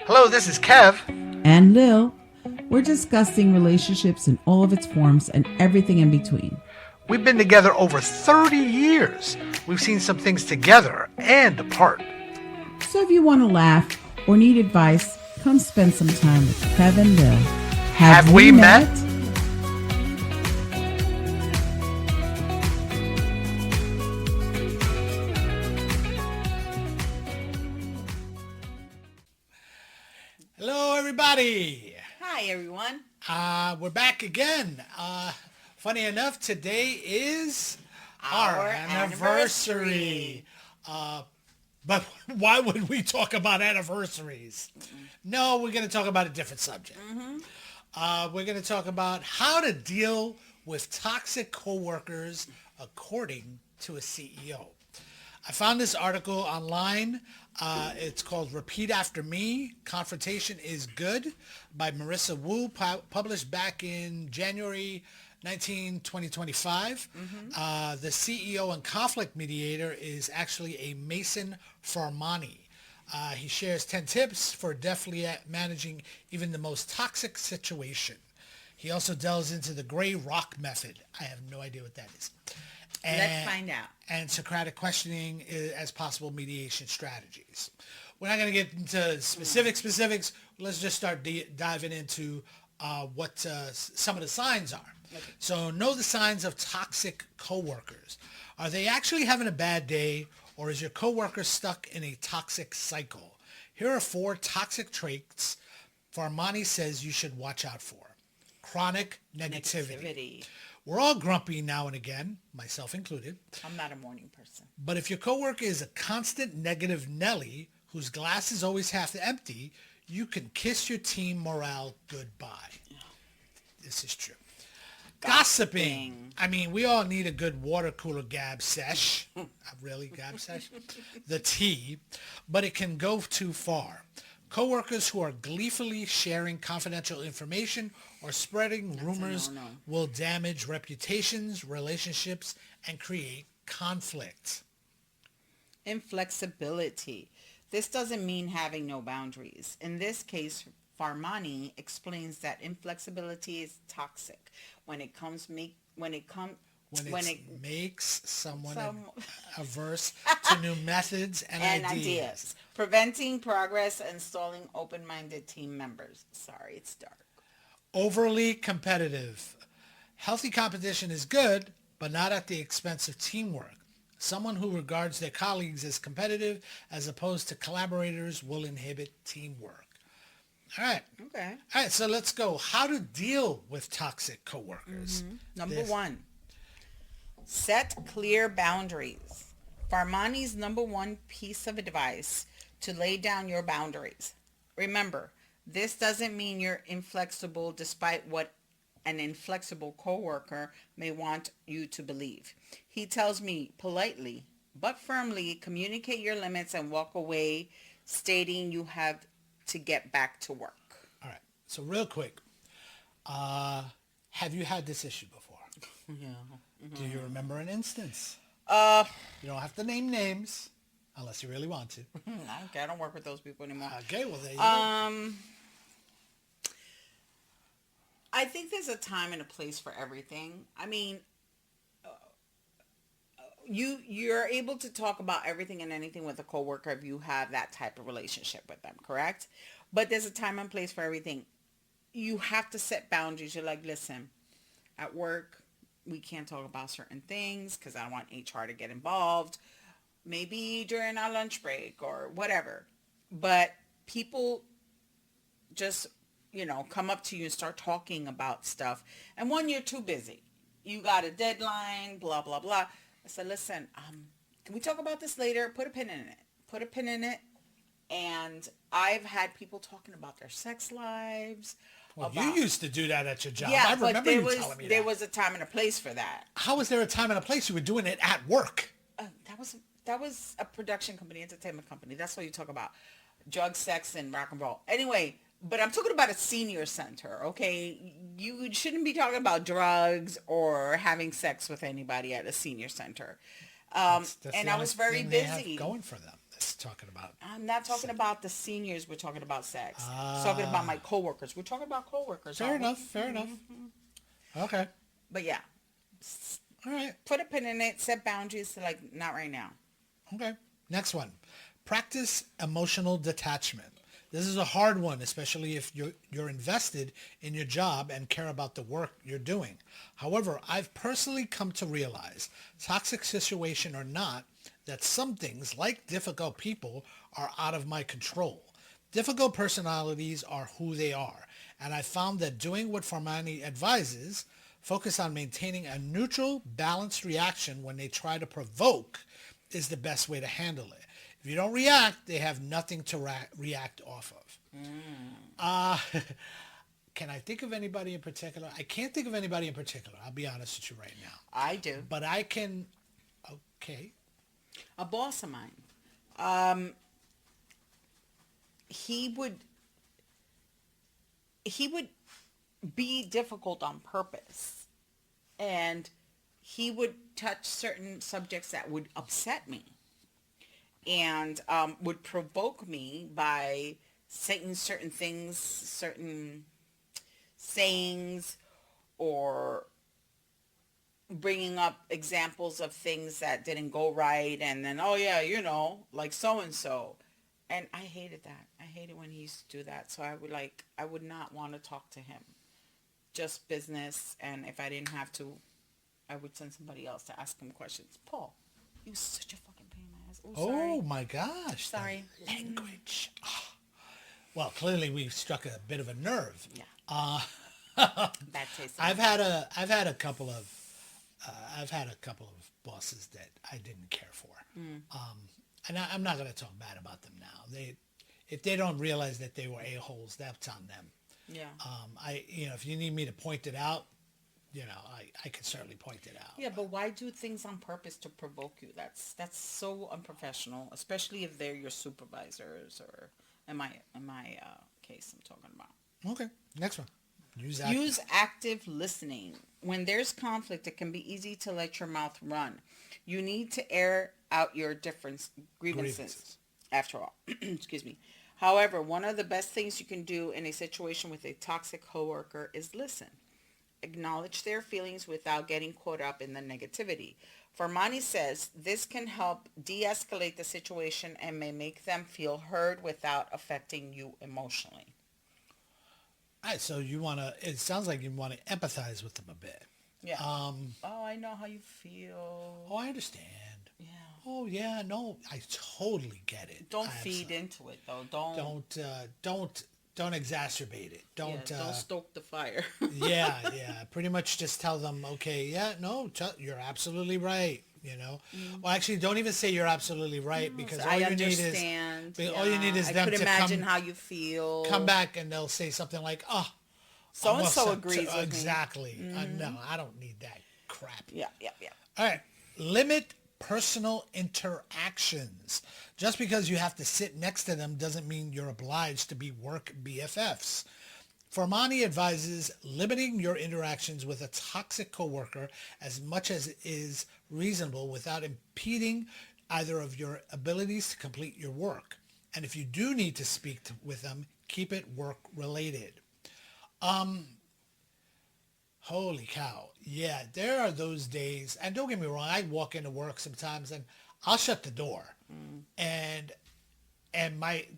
Hello, this is Kev. And Lil. We're discussing relationships in all of its forms and everything in between. We've been together over 30 years. We've seen some things together and apart. So if you want to laugh or need advice, come spend some time with Kev and Lil. Have we met? Hello, everybody. Hi, everyone. We're back again. Funny enough, today is our anniversary. But why would we talk about anniversaries? No, we're going to talk about a different subject. We're going to talk about how to deal with toxic coworkers according to a CEO. I found this article online. It's called Repeat After Me, Confrontation is Good by Marissa Wu, published back in January 2025. The CEO and conflict mediator is actually a Mason Farmani. He shares 10 tips for deftly managing even the most toxic situation. He also delves into the gray rock method. I have no idea what that is. Let's find out. And Socratic questioning as possible mediation strategies. We're not going to get into specifics. Let's just start diving into what some of the signs are. Okay. So know the signs of toxic coworkers. Are they actually having a bad day, or is your coworker stuck in a toxic cycle? Here are 4 toxic traits Farmani says you should watch out for. Chronic negativity. We're all grumpy now and again, myself included. I'm not a morning person. But if your coworker is a constant negative Nelly whose glass is always half empty, you can kiss your team morale goodbye. This is true. Gossiping. I mean, we all need a good water cooler gab sesh. Really, gab sesh? The tea. But it can go too far. Coworkers who are gleefully sharing confidential information or spreading rumors will damage reputations, relationships, and create conflict. Inflexibility. This doesn't mean having no boundaries. In this case, Farmani explains that inflexibility is toxic when it makes someone averse to new methods and ideas. Preventing progress and stalling open-minded team members. Sorry, it's dark. Overly competitive. Healthy competition is good, but not at the expense of teamwork. Someone who regards their colleagues as competitive as opposed to collaborators will inhibit teamwork. All right. Okay. All right, so let's go. How to deal with toxic coworkers. Number 1, set clear boundaries. Farmani's number 1 piece of advice: to lay down your boundaries. Remember, this doesn't mean you're inflexible despite what an inflexible coworker may want you to believe. He tells me politely but firmly, communicate your limits and walk away, stating you have to get back to work. All right. So real quick, have you had this issue before? Yeah. Do you remember an instance? You don't have to name names unless you really want to. Okay, I don't work with those people anymore. Okay, well there you go. I think there's a time and a place for everything. I mean, you're able to talk about everything and anything with a coworker if you have that type of relationship with them, correct? But there's a time and place for everything. You have to set boundaries. You're like, listen, at work, we can't talk about certain things because I don't want HR to get involved. Maybe during our lunch break or whatever. But people just, come up to you and start talking about stuff. And one, you're too busy. You got a deadline, blah, blah, blah. I said, listen, can we talk about this later? Put a pin in it. And I've had people talking about their sex lives. Well, you used to do that at your job. Yeah, I remember you telling me that. There was a time and a place for that. How was there a time and a place? You were doing it at work. That was a production company, entertainment company. That's what you talk about. Drugs, sex, and rock and roll. Anyway, but I'm talking about a senior center, okay? You shouldn't be talking about drugs or having sex with anybody at a senior center. That's and I was very busy. Going for them. talking about? I'm not talking about the seniors. We're talking about sex. Talking about my coworkers. We're talking about coworkers. Fair enough. Fair enough. Okay. But yeah, All right. put a pin in it. Set boundaries. Like, not right now. Okay. Next one. Practice emotional detachment. This is a hard one, especially if you're invested in your job and care about the work you're doing. However, I've personally come to realize, toxic situation or not, that some things, like difficult people, are out of my control. Difficult personalities are who they are, and I found that doing what Farmani advises, focus on maintaining a neutral, balanced reaction when they try to provoke, is the best way to handle it. If you don't react, they have nothing to react off of. Can I think of anybody in particular? I can't think of anybody in particular. I'll be honest with you right now. I do. But I can. Okay. A boss of mine. He would be difficult on purpose, and he would touch certain subjects that would upset me, and would provoke me by saying certain things, certain sayings, or bringing up examples of things that didn't go right, and then, oh yeah, like so and so. And I hated that. I hated when he used to do that. So I would not want to talk to him. Just business, and if I didn't have to, I would send somebody else to ask him questions. Paul, he was such a fucking pain in my ass. Oh my gosh. Sorry. Language. Oh. Well, clearly we've struck a bit of a nerve. Yeah. Bad taste. I've had a couple of bosses that I didn't care for. And I'm not going to talk bad about them now. If they don't realize that they were a-holes, that's on them. Yeah. If you need me to point it out, I can certainly point it out. Yeah, but why do things on purpose to provoke you? That's so unprofessional, especially if they're your supervisors, or in my case I'm talking about. Okay, next one. Use active listening. When there's conflict, it can be easy to let your mouth run. You need to air out your grievances. After all. Excuse me. However, one of the best things you can do in a situation with a toxic coworker is listen. Acknowledge their feelings without getting caught up in the negativity. Farmani says this can help de-escalate the situation and may make them feel heard without affecting you emotionally. All right, so it sounds like you want to empathize with them a bit. Yeah. Oh, I know how you feel. Oh, I understand. Yeah. Oh, yeah, no, I totally get it. Don't feed into it, though. Don't exacerbate it. Don't stoke the fire. yeah. Pretty much just tell them, okay, yeah, no, you're absolutely right. Well, actually, don't even say you're absolutely right, because all you need is them I could to imagine how you feel. Come back and they'll say something like, "Oh, so and so agrees with exactly." me. No, I don't need that crap. Yeah. All right, limit personal interactions. Just because you have to sit next to them doesn't mean you're obliged to be work BFFs. Farmani advises limiting your interactions with a toxic coworker as much as is reasonable without impeding either of your abilities to complete your work. And if you do need to speak with them, keep it work related. Holy cow. Yeah, there are those days, and don't get me wrong, I walk into work sometimes and I'll shut the door. And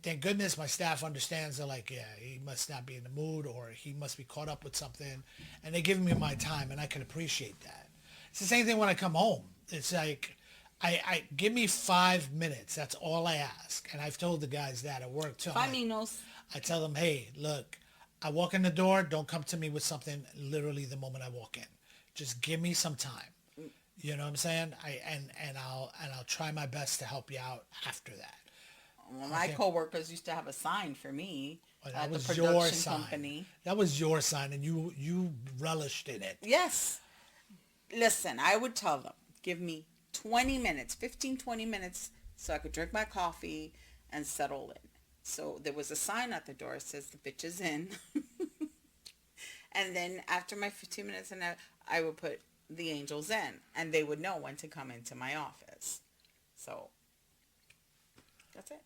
thank goodness my staff understands. They're like, yeah, he must not be in the mood, or he must be caught up with something. And they give me my time, and I can appreciate that. It's the same thing when I come home. It's like, I give me 5 minutes. That's all I ask. And I've told the guys that at work too. 5 minutes. I tell them, hey, look, I walk in the door. Don't come to me with something literally the moment I walk in. Just give me some time. You know what I'm saying? I'll try my best to help you out after that. Well, my coworkers used to have a sign for me at the your production sign. company. That was your sign, and you relished in it. Yes. Listen, I would tell them, give me 20 minutes, 15, 20 minutes, so I could drink my coffee and settle in. So there was a sign at the door that says the bitch is in. And then after my 15 minutes, and I would put the angels in, and they would know when to come into my office. So That's it.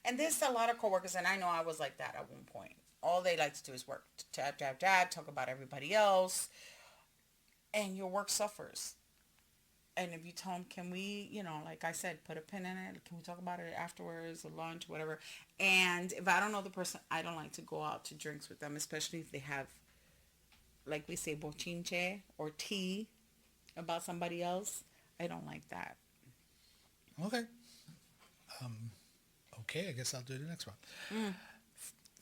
And there's a lot of coworkers, and I know I was like that at one point. All they like to do is work, talk about everybody else, and your work suffers. And if you tell them, can we, like I said, put a pin in it, can we talk about it afterwards or lunch, whatever. And if I don't know the person, I don't like to go out to drinks with them, especially if they have, like we say, bochinche or tea about somebody else. I don't like that. Okay. Okay, I guess I'll do the next one.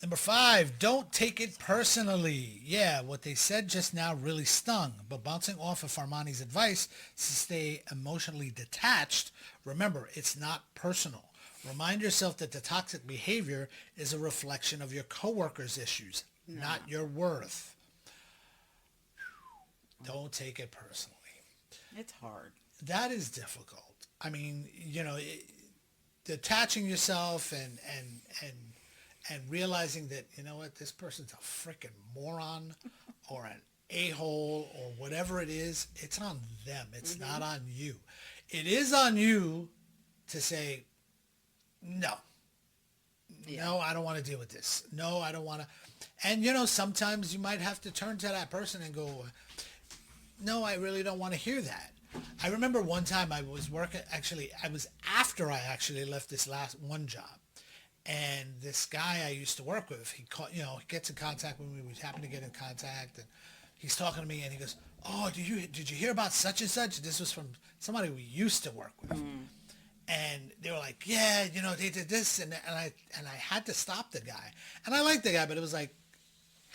Number 5, don't take it personally. Yeah, what they said just now really stung, but bouncing off of Farmani's advice to stay emotionally detached, remember, it's not personal. Remind yourself that the toxic behavior is a reflection of your coworkers' issues, not your worth. Don't take it personally. It's hard. That is difficult. I mean, detaching yourself and realizing that, you know what, this person's a freaking moron or an a-hole or whatever it is, it's on them. It's not on you. It is on you to say, no. Yeah. No, I don't want to deal with this. No, I don't want to. And, sometimes you might have to turn to that person and go, no, I really don't want to hear that. I remember one time I was working, I was after I actually left this last one job. And this guy I used to work with, he gets in contact with me. We happen to get in contact, and he's talking to me, and he goes, "Oh, did you hear about such and such?" This was from somebody we used to work with, and they were like, "Yeah, they did this," and I had to stop the guy, and I liked the guy, but it was like,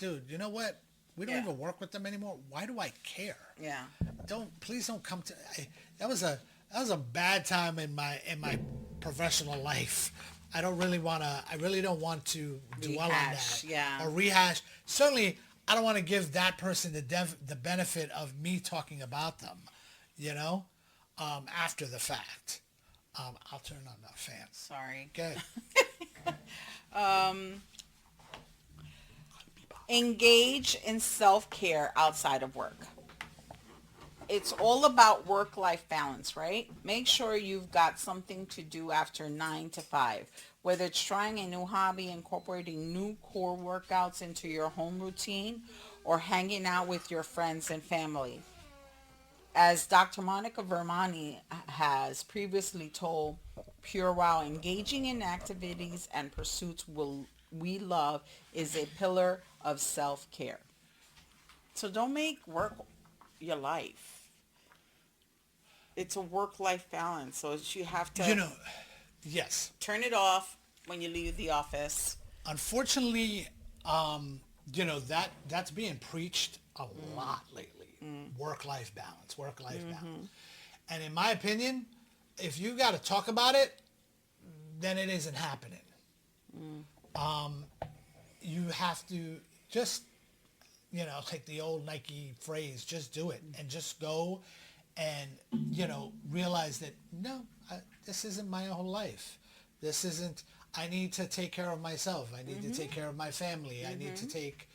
dude, you know what? We don't even work with them anymore. Why do I care? Yeah. Please don't come to. That was a bad time in my professional life. I really don't want to dwell on that. Yeah. Or rehash. Certainly, I don't want to give that person the benefit of me talking about them, after the fact. I'll turn on the fan. Sorry. Good. Engage in self-care outside of work. It's all about work-life balance, right? Make sure you've got something to do after 9 to 5. Whether it's trying a new hobby, incorporating new core workouts into your home routine, or hanging out with your friends and family. As Dr. Monica Vermani has previously told PureWow, engaging in activities and pursuits we love is a pillar of self-care. So don't make work your life. It's a work-life balance, so you have to yes, turn it off when you leave the office. Unfortunately, that's being preached a lot lately. Work-life balance, balance. And in my opinion, if you got to talk about it, then it isn't happening. You have to just, like the old Nike phrase, just do it and just go and, realize that, no, this isn't my whole life. This isn't, I need to take care of myself. I need to take care of my family. I need to take,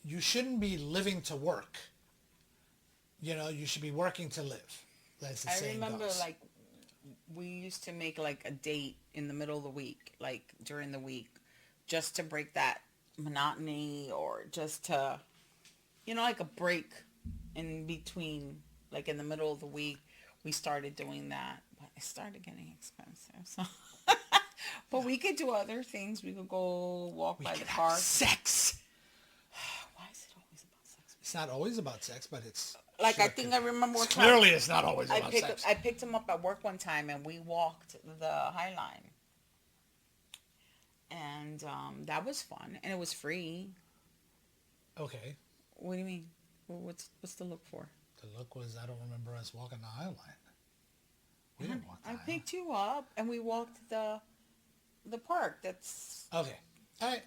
you shouldn't be living to work. You should be working to live. That's the saying goes. I remember, we used to make, a date in the middle of the week, during the week, just to break that monotony or just to, a break in between, in the middle of the week. We started doing that, but it started getting expensive. So, but we could do other things. We could go walk by the park. Have sex. Why is it always about sex? It's not always about sex, but it's I think I remember one time. Clearly, it's not always about sex. I picked him up at work one time, and we walked the High Line, and that was fun, and it was free. Okay. What do you mean? What's the look for? The look was, I don't remember us walking the High Line. We didn't walk the High Line. I picked you up, and we walked the park. That's okay. All right.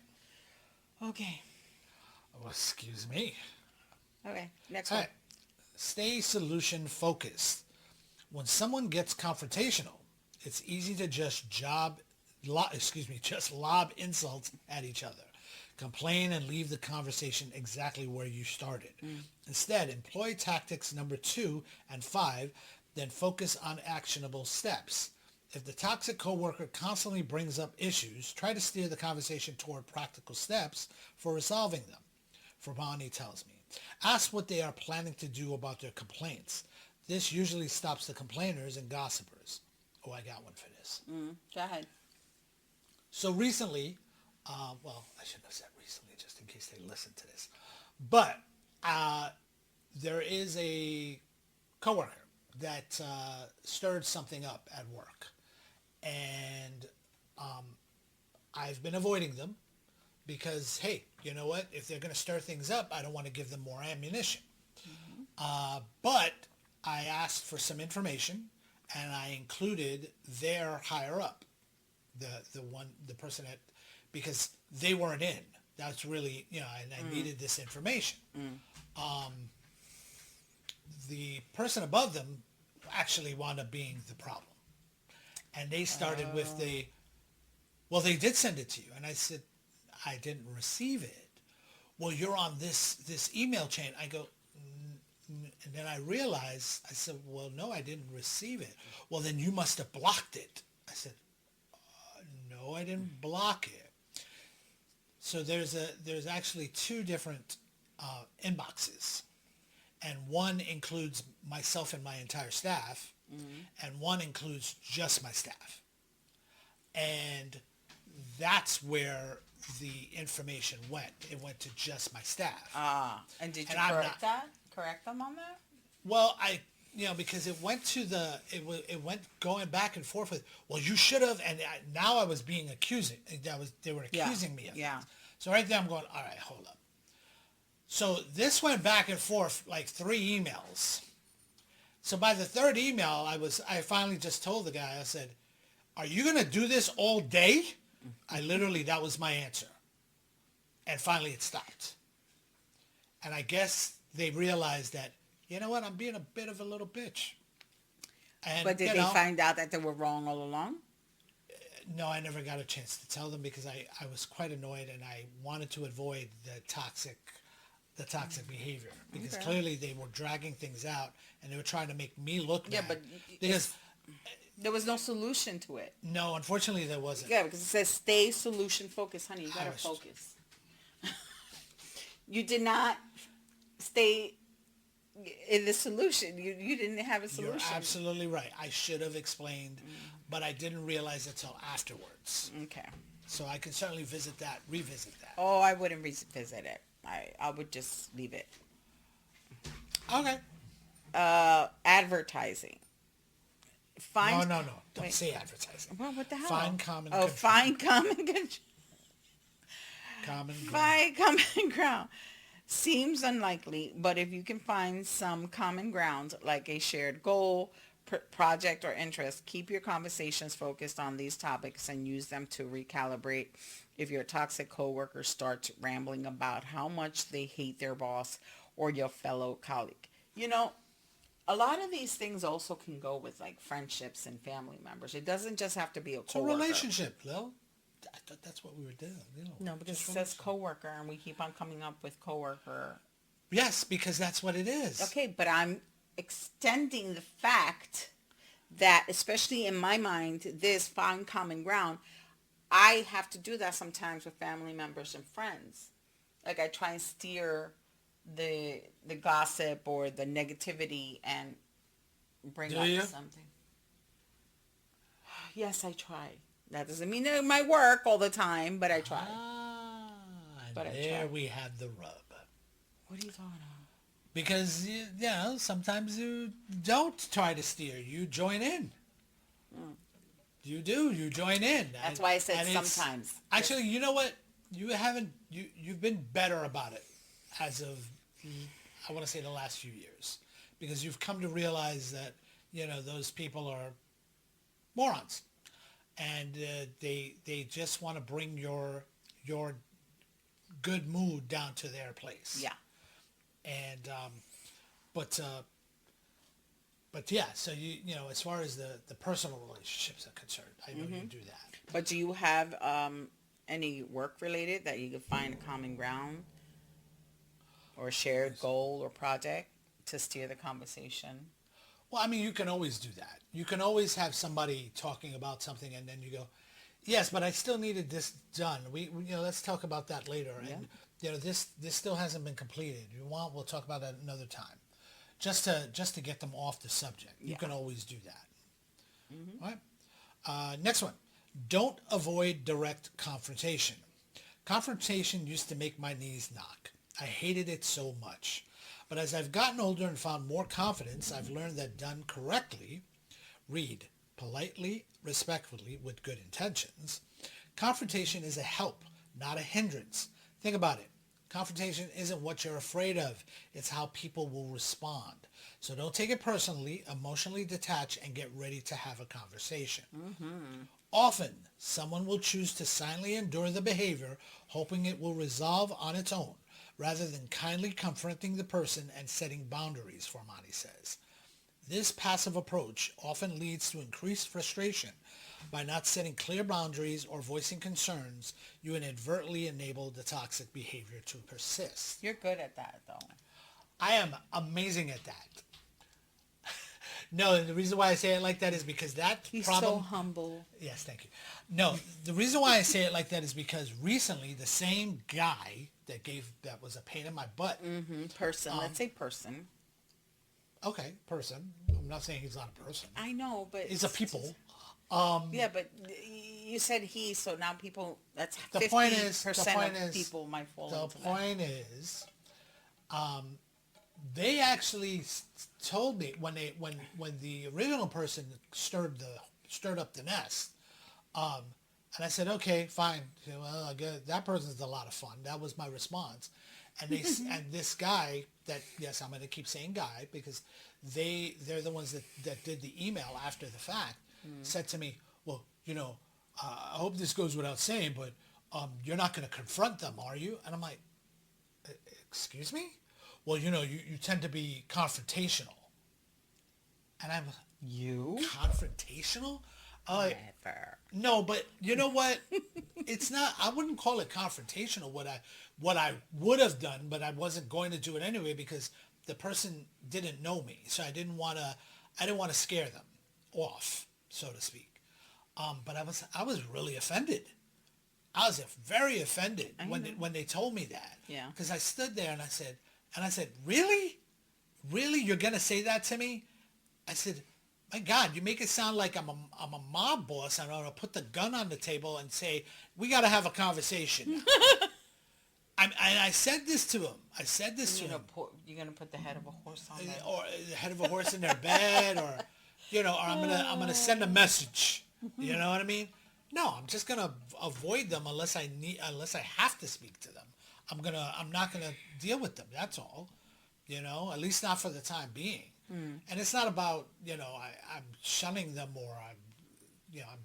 Okay. Oh, excuse me. Okay. Next one. Right. Stay solution focused. When someone gets confrontational, it's easy to just lob insults at each other, complain, and leave the conversation exactly where you started. Instead, employ tactics number 2 and 5, then focus on actionable steps. If the toxic coworker constantly brings up issues, try to steer the conversation toward practical steps for resolving them. Farmani tells me. Ask what they are planning to do about their complaints. This usually stops the complainers and gossipers. Oh, I got one for this. Go ahead. So recently, well, I shouldn't have said recently just in case they listen to this, but there is a coworker that stirred something up at work, and I've been avoiding them because, hey, you know what? If they're going to stir things up, I don't want to give them more ammunition. But I asked for some information, and I included their higher up, the person that, because they weren't in. That's really, and I needed this information. The person above them actually wound up being the problem. And they started with well, they did send it to you. And I said, I didn't receive it. Well, you're on this email chain. I go, and then I realized, I said, well, no, I didn't receive it. Well, then you must have blocked it. I said, no, I didn't block it. So there's actually two different inboxes, and one includes myself and my entire staff, and one includes just my staff. And that's where the information went. It went to just my staff. And did you correct them on that? Well, because it went to it went going back and forth with, well, you should have, and now I was being they were accusing me of it. So right there I'm going, all right, hold up. So this went back and forth like 3 emails. So by the 3rd email, I finally just told the guy, I said, are you going to do this all day? That was my answer. And finally it stopped. And I guess they realized that, you know what, I'm being a bit of a little bitch. And, but did they find out that they were wrong all along? No, I never got a chance to tell them because I was quite annoyed and I wanted to avoid the toxic behavior because clearly they were dragging things out and they were trying to make me look bad. But because there was no solution to it. No, unfortunately there wasn't. Yeah, because it says stay solution focused, honey. You gotta focus. You did not stay in the solution. You didn't have a solution. You're absolutely right. I should have explained, but I didn't realize it till afterwards. Okay. So I can certainly revisit that. Oh, I wouldn't revisit it. I would just leave it. Okay. Advertising. No. Don't say advertising. Well, what the hell? Find common control. Find common control. Common ground. Find common ground. Seems unlikely, but if you can find some common ground, like a shared goal, project, or interest, keep your conversations focused on these topics and use them to recalibrate if your toxic coworker starts rambling about how much they hate their boss or your fellow colleague. A lot of these things also can go with like friendships and family members. It doesn't just have to be a coworker. It's a relationship, Lil. I thought that's what we were doing. No, because it says coworker, and we keep on coming up with coworker. Yes, because that's what it is. Okay, but I'm extending the fact that, especially in my mind, this find common ground, I have to do that sometimes with family members and friends. Like I try and steer the gossip or the negativity and bring up something. Yes, I try. That doesn't mean it might work all the time, but I try. There we have the rub. What are you talking about? Because, sometimes you don't try to steer. You join in. You do. You join in. That's why I said sometimes. Actually, you know what? You've been better about it as of, I want to say, the last few years. Because you've come to realize that, those people are morons. And they just want to bring your good mood down to their place. Yeah. And but yeah. So as far as the personal relationships are concerned, I know you do that. But do you have any work related that you could find a common ground or a shared goal or project to steer the conversation? Well, I mean, you can always do that. You can always have somebody talking about something and then you go, yes, but I still needed this done. Let's talk about that later. Yeah. And, this still hasn't been completed. You want, we'll talk about that another time. Just to get them off the subject. You can always do that. Mm-hmm. All right. Next one. Don't avoid direct confrontation. Confrontation used to make my knees knock. I hated it so much. But as I've gotten older and found more confidence, I've learned that done correctly, read politely, respectfully, with good intentions, confrontation is a help, not a hindrance. Think about it. Confrontation isn't what you're afraid of. It's how people will respond. So don't take it personally, emotionally detach, and get ready to have a conversation. Mm-hmm. Often, someone will choose to silently endure the behavior, hoping it will resolve on its own, rather than kindly confronting the person and setting boundaries, Farmani says. This passive approach often leads to increased frustration. By not setting clear boundaries or voicing concerns, you inadvertently enable the toxic behavior to persist. You're good at that, though. I am amazing at that. No, the reason why I say it like that is because He's problem... so humble. Yes, thank you. No, the reason why I say it like that is because recently the same guy that was a pain in my butt. Mm-hmm. Person. Let's say person. Okay, person. I'm not saying he's not a person. I know, but... He's a people. Yeah, but you said he, so now people, that's 50% of people might fall into that. The point is, they actually told me when the original person stirred up the nest, and I said, okay, fine. Well, I guess that person's a lot of fun. That was my response. And and this guy that, yes, I'm going to keep saying guy because they're the ones that did the email after the fact, said to me, well, I hope this goes without saying, but you're not going to confront them, are you? And I'm like, excuse me? Well, you tend to be confrontational. And I'm confrontational? Never. No, but you know what? It's not. I wouldn't call it confrontational. What I would have done, but I wasn't going to do it anyway because the person didn't know me, so I didn't want to scare them off, so to speak. But I was really offended. I was very offended when they told me that. Yeah. Because I stood there and I said, really, you're gonna say that to me? I said, my God, you make it sound like I'm a mob boss and I'm gonna put the gun on the table and say we got to have a conversation. I said this to him. You're gonna put the head of a horse on there, or the head of a horse in their bed, or or I'm gonna send a message. You know what I mean? No, I'm just gonna avoid them unless I have to speak to them. I'm not gonna deal with them. That's all. At least not for the time being. And it's not about I'm shunning them or I'm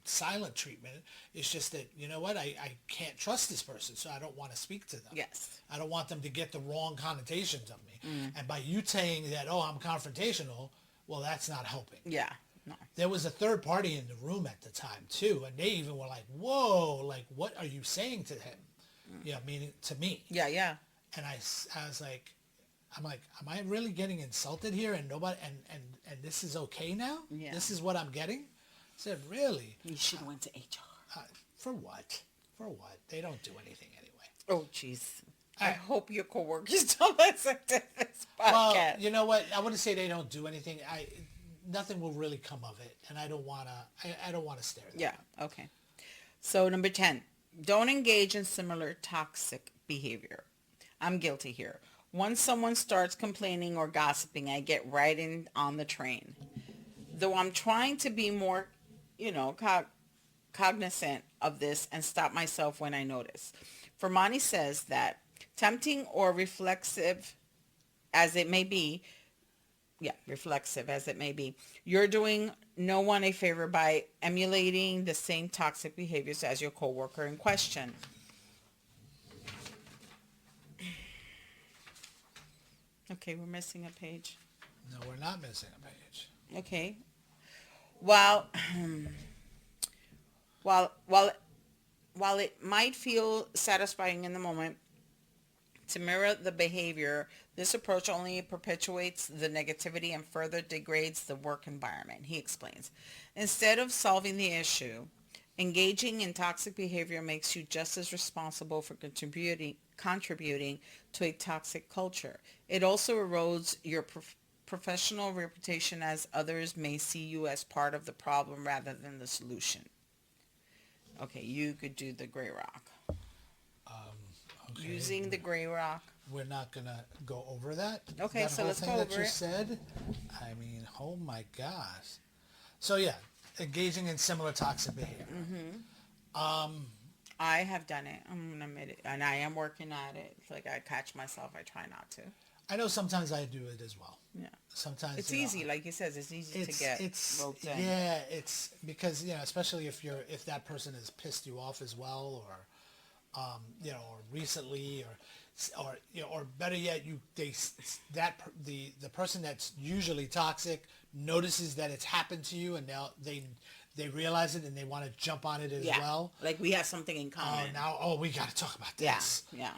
silent treatment. It's just that I can't trust this person, so I don't want to speak to them. Yes. I don't want them to get the wrong connotations of me. And by you saying that, I'm confrontational, well, that's not helping. Yeah. No. There was a third party in the room at the time too, and they even were like, "Whoa, like what are you saying to him?" Meaning to me. Yeah, yeah. And I was like, am I really getting insulted here? And nobody, and this is okay now? Yeah. This is what I'm getting? I said, really? You should have went to HR. For what? For what? They don't do anything anyway. Oh, jeez. I hope your coworkers don't listen to this podcast. Well, you know what? I wouldn't say they don't do anything. Nothing will really come of it, and I don't wanna stare at that. Yeah. Okay. So number 10, don't engage in similar toxic behavior. I'm guilty here. Once someone starts complaining or gossiping, I get right in on the train. Though I'm trying to be more, cognizant of this and stop myself when I notice. Farmani says that tempting or reflexive as it may be, you're doing no one a favor by emulating the same toxic behaviors as your coworker in question. Okay, we're missing a page. No, we're not missing a page. Okay. While it might feel satisfying in the moment, To mirror the behavior, this approach only perpetuates the negativity and further degrades the work environment, he explains. Instead of solving the issue, engaging in toxic behavior makes you just as responsible for contributing to a toxic culture. It also erodes your professional reputation, as others may see you as part of the problem rather than the solution. Okay, you could do the gray rock. Okay. Using the gray rock. We're not going to go over that. Okay, that so whole let's thing go that over you it. said. I mean, oh my gosh. So yeah, engaging in similar toxic behavior. I have done it. I'm going to admit it. And I am working at it. It's like I catch myself. I try not to. I know sometimes I do it as well. Yeah. Sometimes It's you know, easy. Like you said, it's easy to get roped in. Yeah, it's because, especially if that person has pissed you off as well, or or recently, or better yet, the person that's usually toxic notices that it's happened to you, and now they realize it and they want to jump on it as well. Like we have something in common. We got to talk about this. Yeah.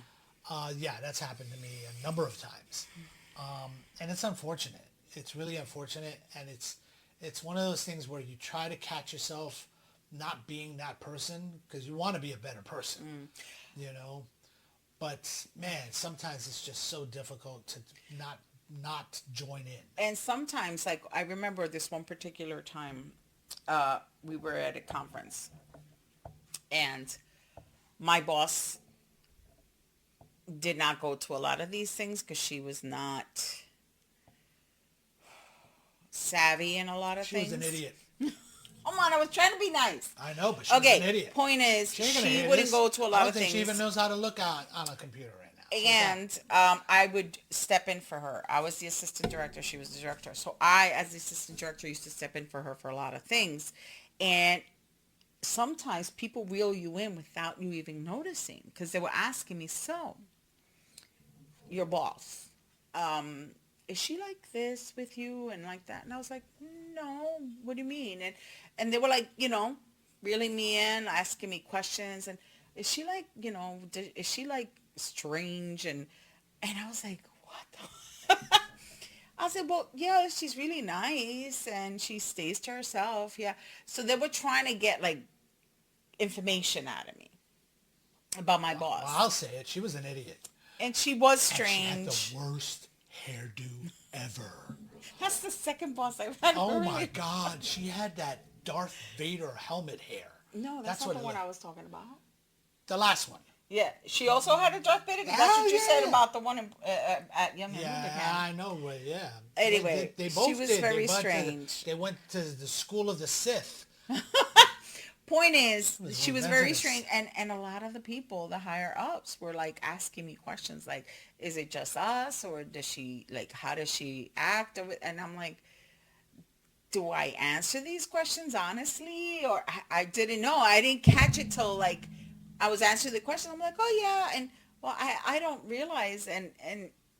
That's happened to me a number of times, and it's unfortunate. It's really unfortunate, and it's one of those things where you try to catch yourself not being that person because you want to be a better person, But man, sometimes it's just so difficult to not join in. And sometimes, like I remember this one particular time, we were at a conference, and my boss did not go to a lot of these things because she was not savvy in a lot of things. She was an idiot. Come on, I was trying to be nice. I know, but she was an idiot. Point is, she wouldn't wouldn't go to a lot of things. I don't think she even knows how to look on a computer right now. And I would step in for her. I was the assistant director. She was the director. So I, as the assistant director, used to step in for her for a lot of things. And sometimes people reel you in without you even noticing, because they were asking me, so, your boss, is she like this with you and like that? And I was like, no, what do you mean? And they were like, reeling me in, asking me questions. And is she like, is she like strange? And I was like, what the? I said, well, yeah, she's really nice and she stays to herself. Yeah. So they were trying to get like information out of me about my boss. Well, I'll say it. She was an idiot. And she was And strange. she had the worst hairdo ever. That's the second boss I've had. Oh my God. She had that Darth Vader helmet hair. No, that's not the one I was talking about. The last one. Yeah, she also had a Darth Vader. That's what you said about the one at Young and Yeah, I know. Yeah. Anyway, they both she was did. very strange. They went to the school of the Sith. Point is, she was very relentless. strange, and a lot of the people, the higher ups, were like asking me questions like, "Is it just us, or does she like? How does she act?" And I'm like, "Do I answer these questions honestly, or I didn't know. I didn't catch it till like I was answering the question. I'm like, oh yeah, and well, I don't realize, and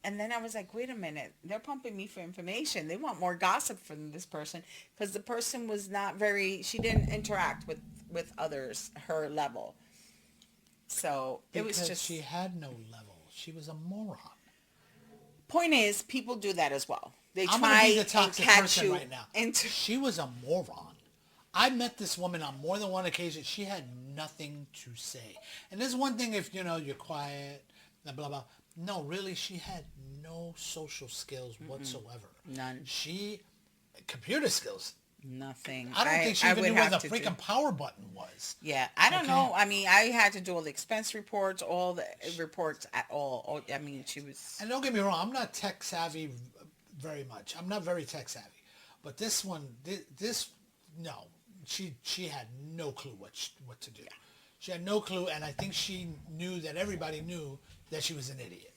then I was like, wait a minute, they're pumping me for information. They want more gossip from this person because the person was not she didn't interact with others her level. So it was just, she had no level. She was a moron. Point is, people do that as well. They I'm try gonna be the and toxic catch person you right now. into. She was a moron. I met this woman on more than one occasion. She had nothing to say. And there's one thing if, you're quiet, blah, blah, blah. No, really, she had no social skills whatsoever. None. Computer skills. Nothing. I don't think she even knew where the freaking power button was. Yeah, I don't know. I mean, I had to do all the expense reports, all the reports at all. I mean, she was... And don't get me wrong, I'm not tech savvy very much. I'm not very tech savvy. But this one, no. She had no clue what to do. Yeah. She had no clue, and I think she knew that everybody knew that she was an idiot.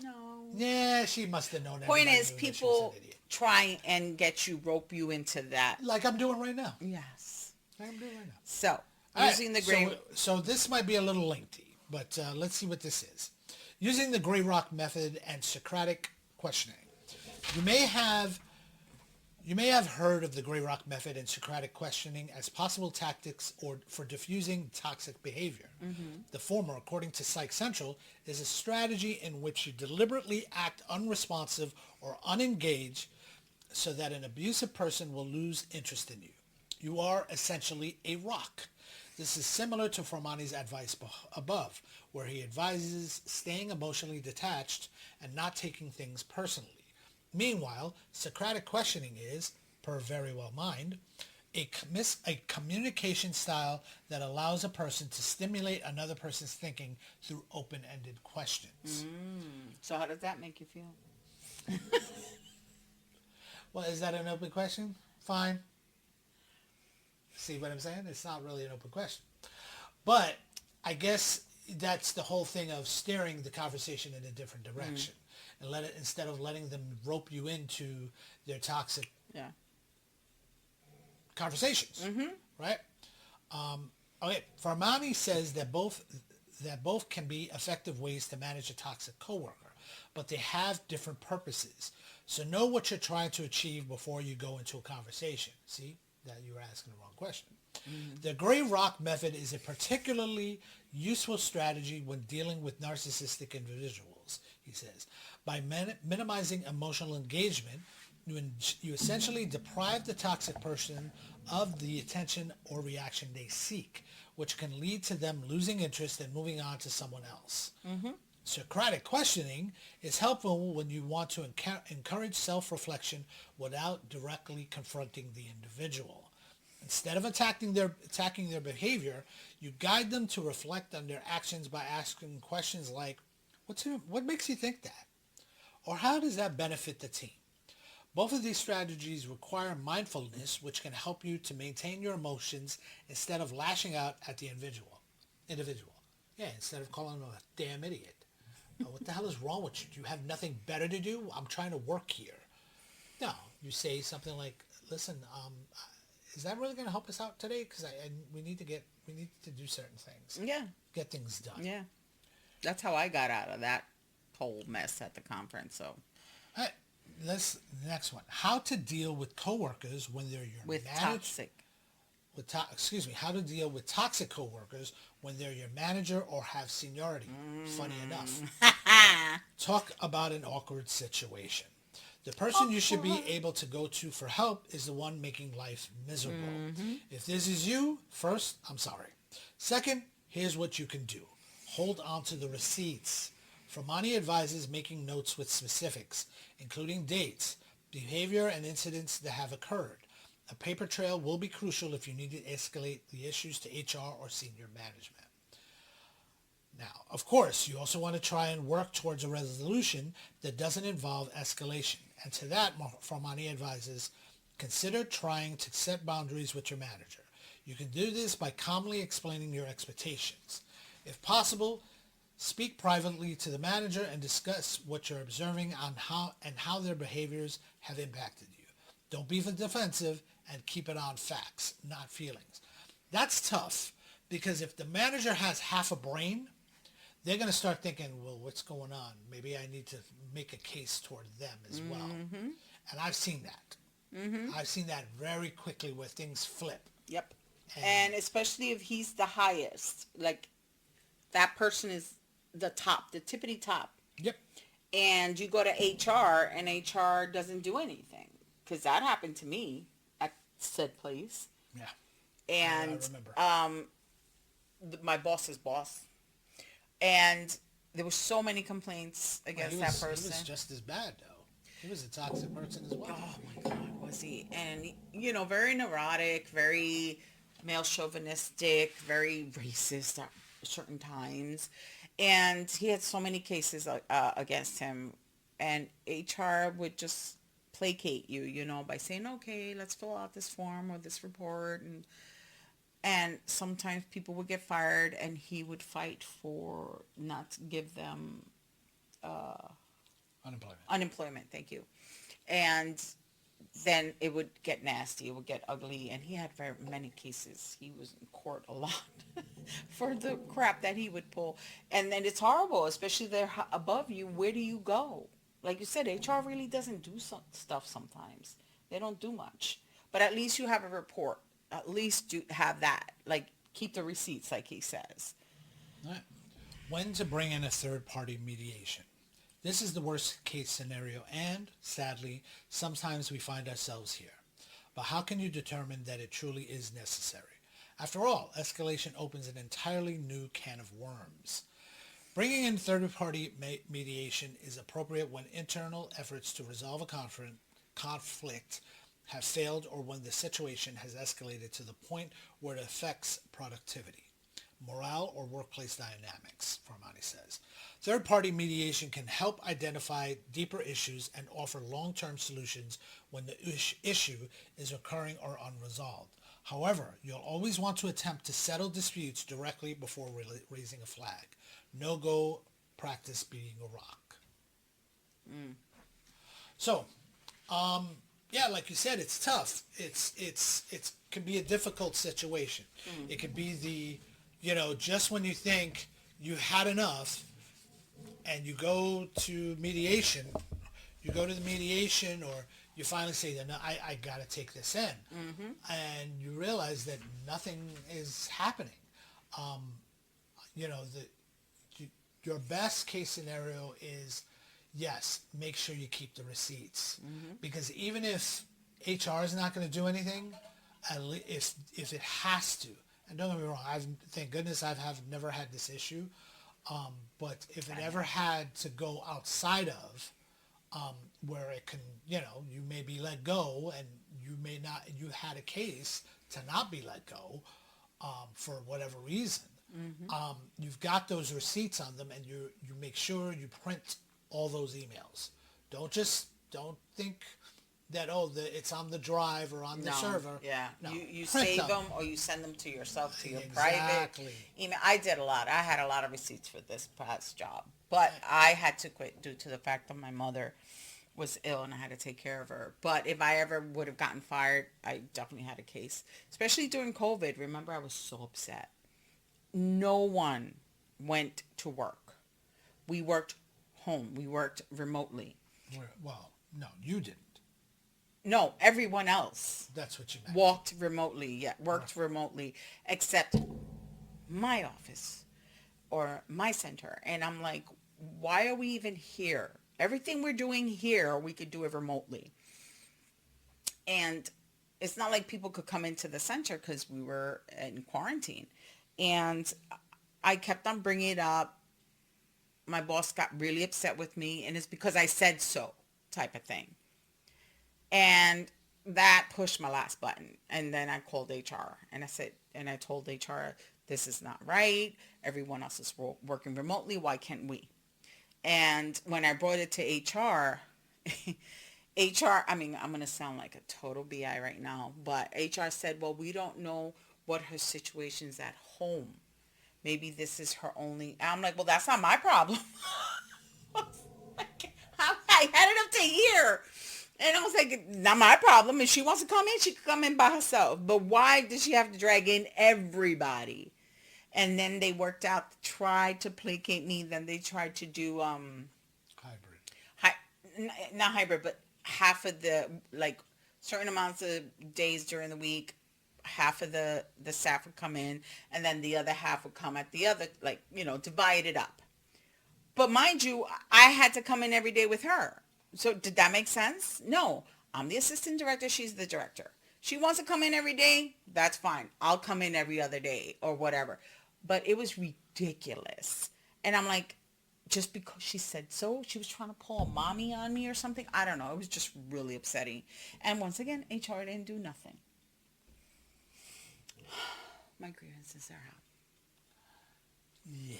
No. Yeah, she must have known. Point is, people try and rope you into that. Like I'm doing right now. Yes. Like I'm doing right now. So, using the gray... So this might be a little lengthy, but let's see what this is. Using the gray rock method and Socratic questioning. You may have You may have heard of the Grey Rock method and Socratic questioning as possible tactics or for diffusing toxic behavior. The former, according to Psych Central, is a strategy in which you deliberately act unresponsive or unengaged so that an abusive person will lose interest in you. You are essentially a rock. This is similar to Farmani's advice above, where he advises staying emotionally detached and not taking things personally. Meanwhile, Socratic questioning is, per Very Well Mind, a communication style that allows a person to stimulate another person's thinking through open-ended questions. So how does that make you feel? Well, is that an open question? Fine. See what I'm saying? It's not really an open question. But I guess that's the whole thing of steering the conversation in a different direction. And let it, instead of letting them rope you into their toxic conversations, right? Okay, Farmani says that both can be effective ways to manage a toxic coworker, but they have different purposes. So know what you're trying to achieve before you go into a conversation. See that you were asking the wrong question. The Grey Rock method is a particularly useful strategy when dealing with narcissistic individuals, he says. By minimizing emotional engagement, you essentially deprive the toxic person of the attention or reaction they seek, which can lead to them losing interest and moving on to someone else. Socratic questioning is helpful when you want to encourage self-reflection without directly confronting the individual. Instead of attacking their behavior, you guide them to reflect on their actions by asking questions like, what makes you think that? Or how does that benefit the team? Both of these strategies require mindfulness, which can help you to maintain your emotions instead of lashing out at the individual. Yeah, instead of calling them a damn idiot. What the hell is wrong with you? Do you have nothing better to do? I'm trying to work here. No, you say something like, listen, is that really going to help us out today? Because we need to do certain things. Yeah. Get things done. Yeah. That's how I got out of that whole mess at the conference. So. All right, next one. How to deal with coworkers when they're your toxic. How to deal with toxic coworkers when they're your manager or have seniority. Funny enough. Talk about an awkward situation. The person you should be able to go to for help is the one making life miserable. If this is you, first, I'm sorry. Second, here's what you can do. Hold on to the receipts. Farmani advises making notes with specifics, including dates, behavior, and incidents that have occurred. A paper trail will be crucial if you need to escalate the issues to HR or senior management. Now, of course, you also want to try and work towards a resolution that doesn't involve escalation. And to that, Farmani advises, consider trying to set boundaries with your manager. You can do this by calmly explaining your expectations. If possible, speak privately to the manager and discuss what you're observing on how their behaviors have impacted you. Don't be defensive and keep it on facts, not feelings. That's tough because if the manager has half a brain, they're going to start thinking, well, what's going on? Maybe I need to make a case toward them as well. And I've seen that. I've seen that very quickly where things flip. Yep. And especially if he's the highest, like that person is the top, the tippity top. Yep. And you go to HR and HR doesn't do anything. Because that happened to me at said place. Yeah. And I remember. My boss's boss. And there were so many complaints against that person. He was just as bad, though. He was a toxic person as well. Oh, my God, was he? And, very neurotic, very male chauvinistic, very racist at certain times. And he had so many cases against him. And HR would just placate you, by saying, okay, let's fill out this form or this report. And sometimes people would get fired and he would fight for not to give them unemployment. Thank you. And then it would get nasty. It would get ugly. And he had very many cases. He was in court a lot for the crap that he would pull. And then it's horrible, especially they're above you. Where do you go? Like you said, HR really doesn't do some stuff sometimes. They don't do much. But at least you have a report. At least you have that. Like, keep the receipts, like he says. All right. When to bring in a third-party mediation. This is the worst case scenario, and sadly, sometimes we find ourselves here. But how can you determine that it truly is necessary? After all, escalation opens an entirely new can of worms. Bringing in third-party mediation is appropriate when internal efforts to resolve a conflict have failed or when the situation has escalated to the point where it affects productivity, morale, or workplace dynamics, Farmani says. Third-party mediation can help identify deeper issues and offer long-term solutions when the issue is recurring or unresolved. However, you'll always want to attempt to settle disputes directly before raising a flag. No-go practice being a rock. So, yeah, like you said, it's tough. It can be a difficult situation. It could be just when you think you had enough and you go to mediation, or you finally say, no, I got to take this in. And you realize that nothing is happening. Your best case scenario is, yes, make sure you keep the receipts. Because even if HR is not going to do anything, if it has to, and don't get me wrong, thank goodness I've never had this issue, but if it ever had to go outside of, where it can, you may be let go and you had a case to not be let go, for whatever reason. You've got those receipts on them, and you make sure you print all those emails. Don't think that it's on the drive or on the server. Yeah, no, you save them or you send them to yourself to your private email. I had a lot of receipts for this past job, but I had to quit due to the fact that my mother was ill and I had to take care of her. But if I ever would have gotten fired, I definitely had a case, especially during COVID. Remember, I was so upset. No one went to work. We worked home. We worked remotely. Well, no, you didn't. No, everyone else. That's what you meant. Worked remotely, except my office or my center. And I'm like, why are we even here? Everything we're doing here, we could do it remotely. And it's not like people could come into the center because we were in quarantine. And I kept on bringing it up. My boss got really upset with me, and it's because I said so, type of thing. And that pushed my last button. And then I called HR, and I told HR, this is not right. Everyone else is working remotely. Why can't we? And when I brought it to HR, I'm going to sound like a total BI right now, but HR said, well, we don't know what her situation's at home. Maybe this is her only. I'm like, well, that's not my problem. I had it up to here. And I was like, not my problem. If she wants to come in, she can come in by herself. But why does she have to drag in everybody? And then they worked out, tried to placate me. Then they tried to do not hybrid, but half of the, like, certain amounts of days during the week, half of the staff would come in, and then the other half would come at the other, like, divide it up. But mind you, I had to come in every day with her. So did that make sense? No. I'm the assistant director. She's the director. She wants to come in every day. That's fine. I'll come in every other day or whatever. But it was ridiculous. And I'm like, just because she said so, she was trying to pull a mommy on me or something. I don't know. It was just really upsetting. And once again, HR didn't do nothing. My grievances are out. Yeah.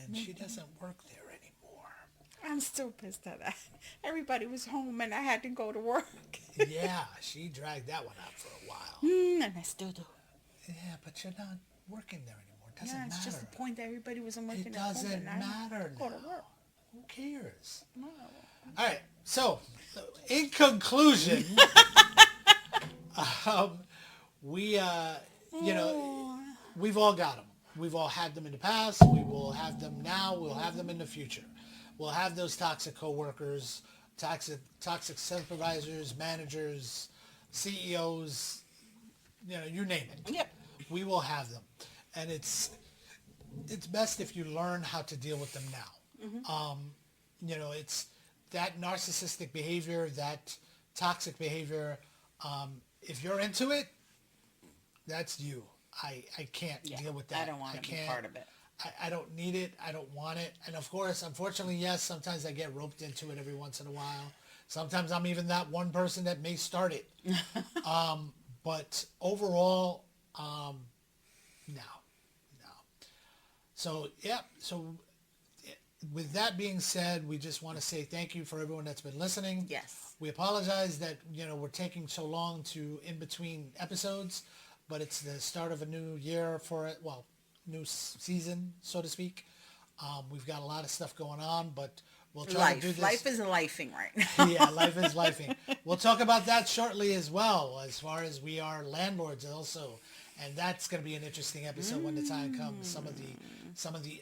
And she doesn't work there anymore. I'm still pissed at that. Everybody was home and I had to go to work. Yeah, she dragged that one out for a while. And I still do. Yeah, but you're not working there anymore. It doesn't matter. It's just the point that everybody wasn't working it at home. Doesn't matter now. Go to work. Who cares? No. All right. So, in conclusion, we, we've all got them. We've all had them in the past. We will have them now. We'll have them in the future. We'll have those toxic coworkers toxic supervisors, managers, CEOs, you name it. Yep. We will have them. And it's best if you learn how to deal with them now. It's that narcissistic behavior, that toxic behavior. If you're into it, that's you. I can't deal with that. I don't want to be part of it. I don't need it. I don't want it. And of course, unfortunately, yes, sometimes I get roped into it every once in a while. Sometimes I'm even that one person that may start it. But overall, no. So, yeah. So with that being said, we just want to say thank you for everyone that's been listening. Yes. We apologize that, we're taking so long in between episodes, but it's the start of a new year for it. Well, new season, so to speak. We've got a lot of stuff going on, but we'll try to do this. Life is lifing right now. Yeah, life is lifing. We'll talk about that shortly as well, as far as we are landlords also. And that's going to be an interesting episode when the time comes. Some of the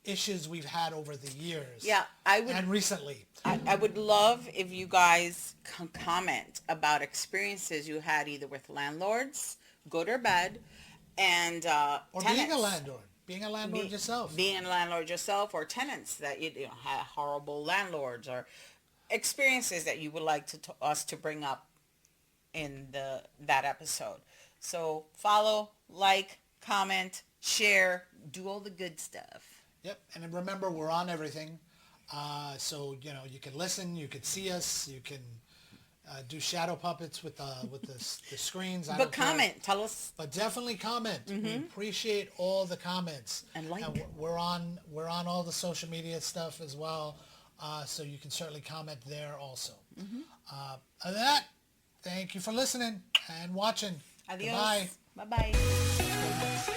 issues we've had over the years. Yeah, and recently. I would love if you guys can comment about experiences you had either with landlords, good or bad, and or tenants. being a landlord yourself. Being a landlord yourself, or tenants that had horrible landlords, or experiences that you would like us to bring up in that episode. So follow, like, comment, share, do all the good stuff. Yep, and then remember, we're on everything. So you can listen, you can see us, you can do shadow puppets with the screens. But comment, tell us. But definitely comment. We appreciate all the comments. And like. And we're on all the social media stuff as well, so you can certainly comment there also. Other than that, thank you for listening and watching. Adios. Goodbye. Bye-bye.